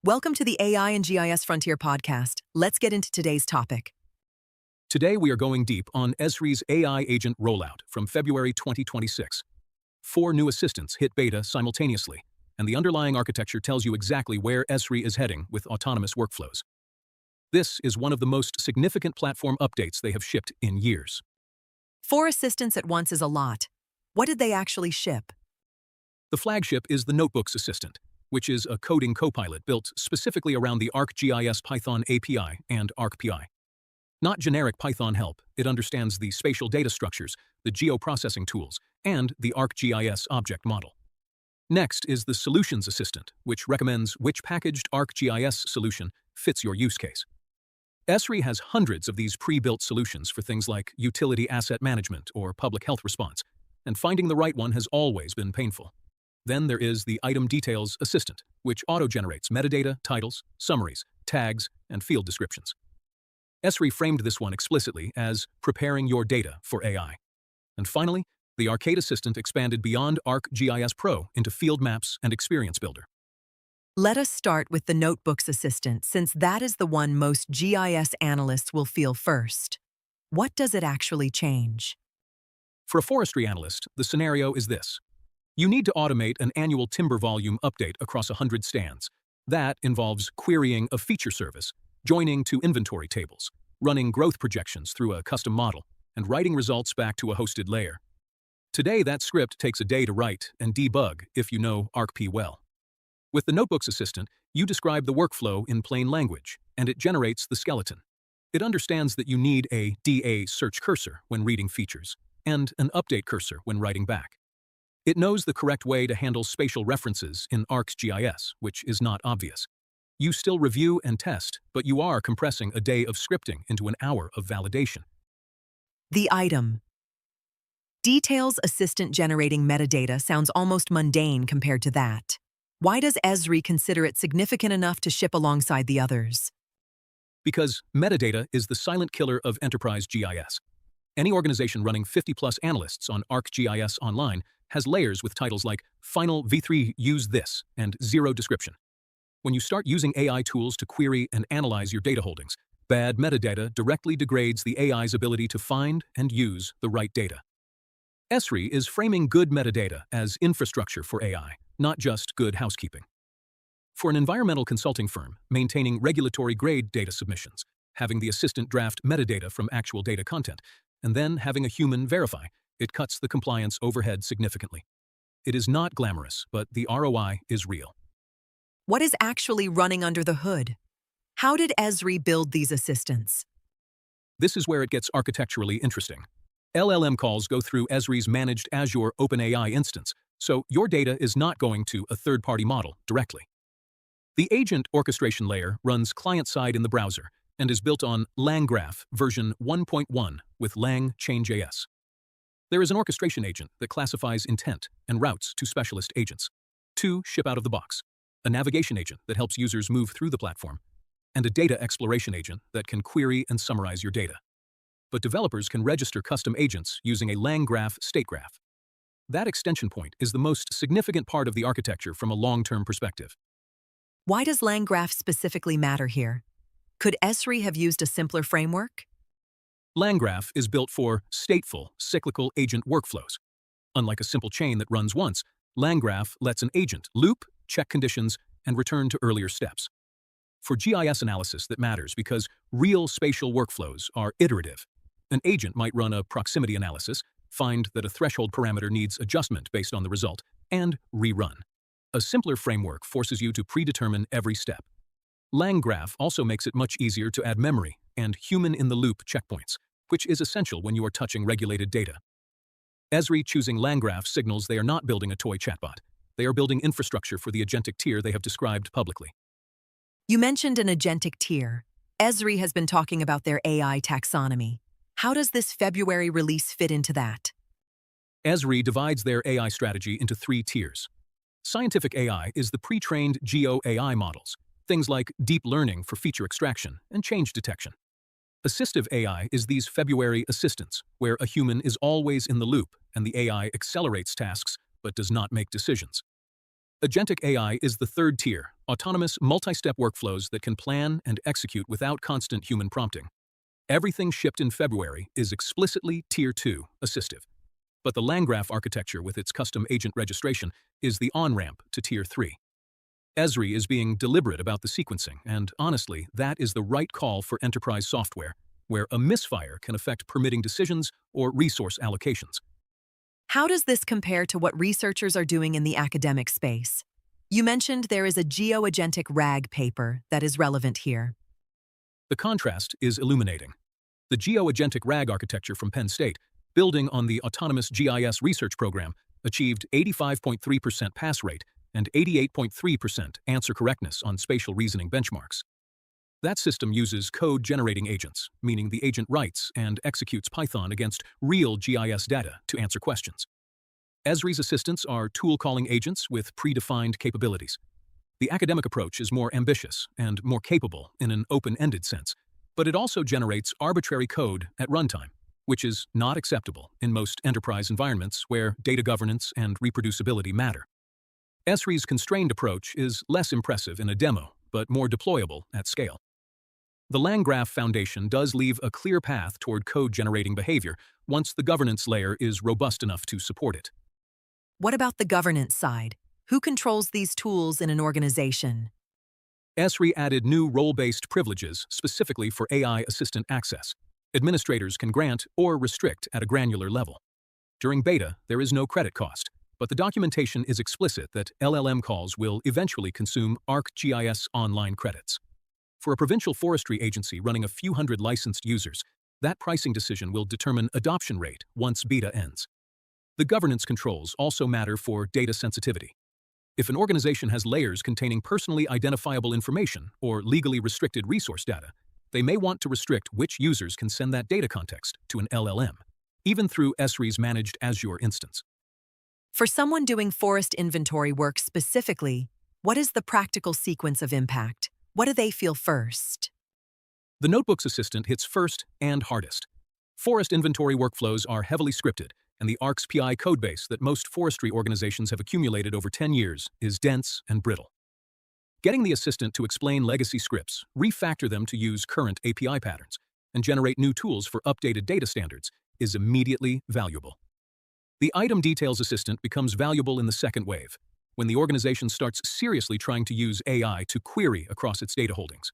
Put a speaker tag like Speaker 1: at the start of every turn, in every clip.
Speaker 1: Welcome to the AI and GIS Frontier podcast. Let's get into today's topic.
Speaker 2: Today we are going deep on Esri's AI agent rollout from February 2026. 4 new assistants hit beta simultaneously, and the underlying architecture tells you exactly where Esri is heading with autonomous workflows. This is one of the most significant platform updates they have shipped in years.
Speaker 1: 4 assistants at once is a lot. What did they actually ship?
Speaker 2: The flagship is the Notebooks Assistant, which is a coding copilot built specifically around the ArcGIS Python API and ArcPy. Not generic Python help, it understands the spatial data structures, the geoprocessing tools, and the ArcGIS object model. Next is the Solutions Assistant, which recommends which packaged ArcGIS solution fits your use case. Esri has hundreds of these pre-built solutions for things like utility asset management or public health response, and finding the right one has always been painful. Then there is the Item Details Assistant, which auto-generates metadata, titles, summaries, tags, and field descriptions. Esri framed this one explicitly as preparing your data for AI. And finally, the Arcade Assistant expanded beyond ArcGIS Pro into Field Maps and Experience Builder.
Speaker 1: Let us start with the Notebooks Assistant, since that is the one most GIS analysts will feel first. What does it actually change?
Speaker 2: For a forestry analyst, the scenario is this. You need to automate an annual timber volume update across 100 stands. That involves querying a feature service, joining two inventory tables, running growth projections through a custom model, and writing results back to a hosted layer. Today, that script takes a day to write and debug if you know ArcP well. With the Notebooks Assistant, you describe the workflow in plain language, and it generates the skeleton. It understands that you need a DA search cursor when reading features, and an update cursor when writing back. It knows the correct way to handle spatial references in ArcGIS, which is not obvious. You still review and test, but you are compressing a day of scripting into an hour of validation.
Speaker 1: The Item Details Assistant generating metadata sounds almost mundane compared to that. Why does Esri consider it significant enough to ship alongside the others?
Speaker 2: Because metadata is the silent killer of enterprise GIS. Any organization running 50-plus analysts on ArcGIS Online has layers with titles like Final V3 Use This and Zero Description. When you start using AI tools to query and analyze your data holdings, bad metadata directly degrades the AI's ability to find and use the right data. Esri is framing good metadata as infrastructure for AI, not just good housekeeping. For an environmental consulting firm, maintaining regulatory-grade data submissions, having the assistant draft metadata from actual data content, and then having a human verify, it cuts the compliance overhead significantly. It is not glamorous, but the ROI is real.
Speaker 1: What is actually running under the hood? How did Esri build these assistants?
Speaker 2: This is where it gets architecturally interesting. LLM calls go through Esri's managed Azure OpenAI instance, so your data is not going to a third-party model directly. The agent orchestration layer runs client-side in the browser and is built on LangGraph version 1.1 with LangChain.js. There is an orchestration agent that classifies intent and routes to specialist agents. 2 ship out of the box. A navigation agent that helps users move through the platform, and a data exploration agent that can query and summarize your data. But developers can register custom agents using a LangGraph state graph. That extension point is the most significant part of the architecture from a long-term perspective.
Speaker 1: Why does LangGraph specifically matter here? Could Esri have used a simpler framework?
Speaker 2: LangGraph is built for stateful, cyclical agent workflows. Unlike a simple chain that runs once, LangGraph lets an agent loop, check conditions, and return to earlier steps. For GIS analysis, that matters because real spatial workflows are iterative. An agent might run a proximity analysis, find that a threshold parameter needs adjustment based on the result, and rerun. A simpler framework forces you to predetermine every step. LangGraph also makes it much easier to add memory and human-in-the-loop checkpoints, which is essential when you are touching regulated data. Esri choosing LangGraph signals they are not building a toy chatbot. They are building infrastructure for the agentic tier they have described publicly.
Speaker 1: You mentioned an agentic tier. Esri has been talking about their AI taxonomy. How does this February release fit into that?
Speaker 2: Esri divides their AI strategy into 3 tiers. Scientific AI is the pre-trained geo-AI models, things like deep learning for feature extraction and change detection. Assistive AI is these February assistants, where a human is always in the loop and the AI accelerates tasks but does not make decisions. Agentic AI is the third tier, autonomous multi-step workflows that can plan and execute without constant human prompting. Everything shipped in February is explicitly Tier 2, assistive. But the Landgraph architecture with its custom agent registration is the on-ramp to Tier 3. Esri is being deliberate about the sequencing, and honestly, that is the right call for enterprise software, where a misfire can affect permitting decisions or resource allocations.
Speaker 1: How does this compare to what researchers are doing in the academic space? You mentioned there is a geoagentic RAG paper that is relevant here.
Speaker 2: The contrast is illuminating. The geoagentic RAG architecture from Penn State, building on the autonomous GIS research program, achieved 85.3% pass rate and 88.3% answer correctness on spatial reasoning benchmarks. That system uses code-generating agents, meaning the agent writes and executes Python against real GIS data to answer questions. Esri's assistants are tool-calling agents with predefined capabilities. The academic approach is more ambitious and more capable in an open-ended sense, but it also generates arbitrary code at runtime, which is not acceptable in most enterprise environments where data governance and reproducibility matter. Esri's constrained approach is less impressive in a demo, but more deployable at scale. The Landgraph Foundation does leave a clear path toward code-generating behavior once the governance layer is robust enough to support it.
Speaker 1: What about the governance side? Who controls these tools in an organization?
Speaker 2: Esri added new role-based privileges specifically for AI assistant access. Administrators can grant or restrict at a granular level. During beta, there is no credit cost, but the documentation is explicit that LLM calls will eventually consume ArcGIS online credits. For a provincial forestry agency running a few hundred licensed users, that pricing decision will determine adoption rate once beta ends. The governance controls also matter for data sensitivity. If an organization has layers containing personally identifiable information or legally restricted resource data, they may want to restrict which users can send that data context to an LLM, even through Esri's managed Azure instance.
Speaker 1: For someone doing forest inventory work specifically, what is the practical sequence of impact? What do they feel first?
Speaker 2: The Notebooks Assistant hits first and hardest. Forest inventory workflows are heavily scripted, and the ArcGIS codebase that most forestry organizations have accumulated over 10 years is dense and brittle. Getting the assistant to explain legacy scripts, refactor them to use current API patterns, and generate new tools for updated data standards is immediately valuable. The Item Details Assistant becomes valuable in the second wave, when the organization starts seriously trying to use AI to query across its data holdings.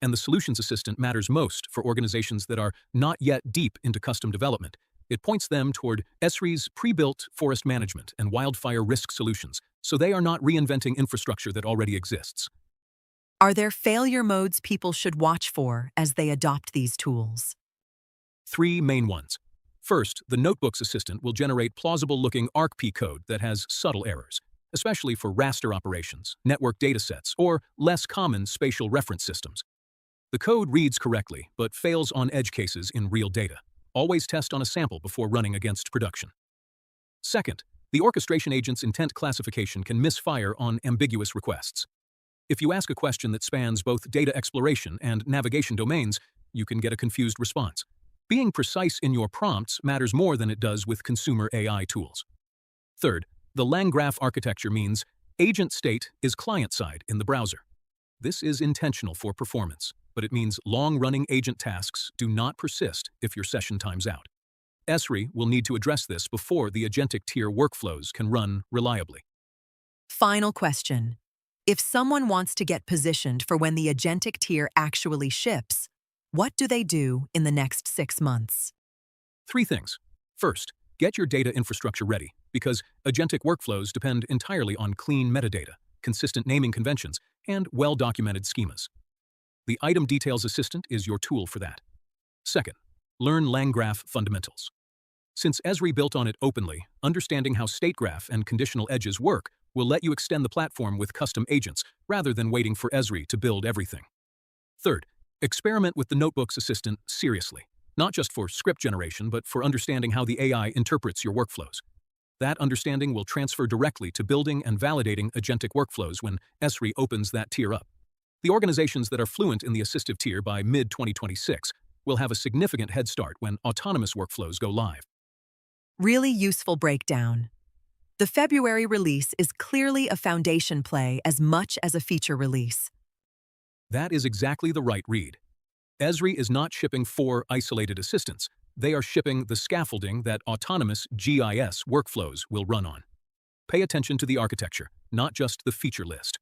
Speaker 2: And the Solutions Assistant matters most for organizations that are not yet deep into custom development. It points them toward Esri's pre-built forest management and wildfire risk solutions, so they are not reinventing infrastructure that already exists.
Speaker 1: Are there failure modes people should watch for as they adopt these tools?
Speaker 2: 3 main ones. First, the Notebooks Assistant will generate plausible-looking ArcP code that has subtle errors, especially for raster operations, network datasets, or less common spatial reference systems. The code reads correctly, but fails on edge cases in real data. Always test on a sample before running against production. Second, the orchestration agent's intent classification can misfire on ambiguous requests. If you ask a question that spans both data exploration and navigation domains, you can get a confused response. Being precise in your prompts matters more than it does with consumer AI tools. Third, the Landgraph architecture means agent state is client-side in the browser. This is intentional for performance, but it means long-running agent tasks do not persist if your session times out. Esri will need to address this before the agentic tier workflows can run reliably.
Speaker 1: Final question. If someone wants to get positioned for when the agentic tier actually ships, what do they do in the next 6 months?
Speaker 2: 3 things. First, get your data infrastructure ready, because agentic workflows depend entirely on clean metadata, consistent naming conventions, and well-documented schemas. The Item Details Assistant is your tool for that. Second, learn Landgraph fundamentals. Since Esri built on it openly, understanding how state graph and conditional edges work will let you extend the platform with custom agents rather than waiting for Esri to build everything. Third, experiment with the Notebooks Assistant seriously, not just for script generation, but for understanding how the AI interprets your workflows. That understanding will transfer directly to building and validating agentic workflows when Esri opens that tier up. The organizations that are fluent in the assistive tier by mid-2026 will have a significant head start when autonomous workflows go live.
Speaker 1: Really useful breakdown. The February release is clearly a foundation play as much as a feature release.
Speaker 2: That is exactly the right read. Esri is not shipping 4 isolated assistants. They are shipping the scaffolding that autonomous GIS workflows will run on. Pay attention to the architecture, not just the feature list.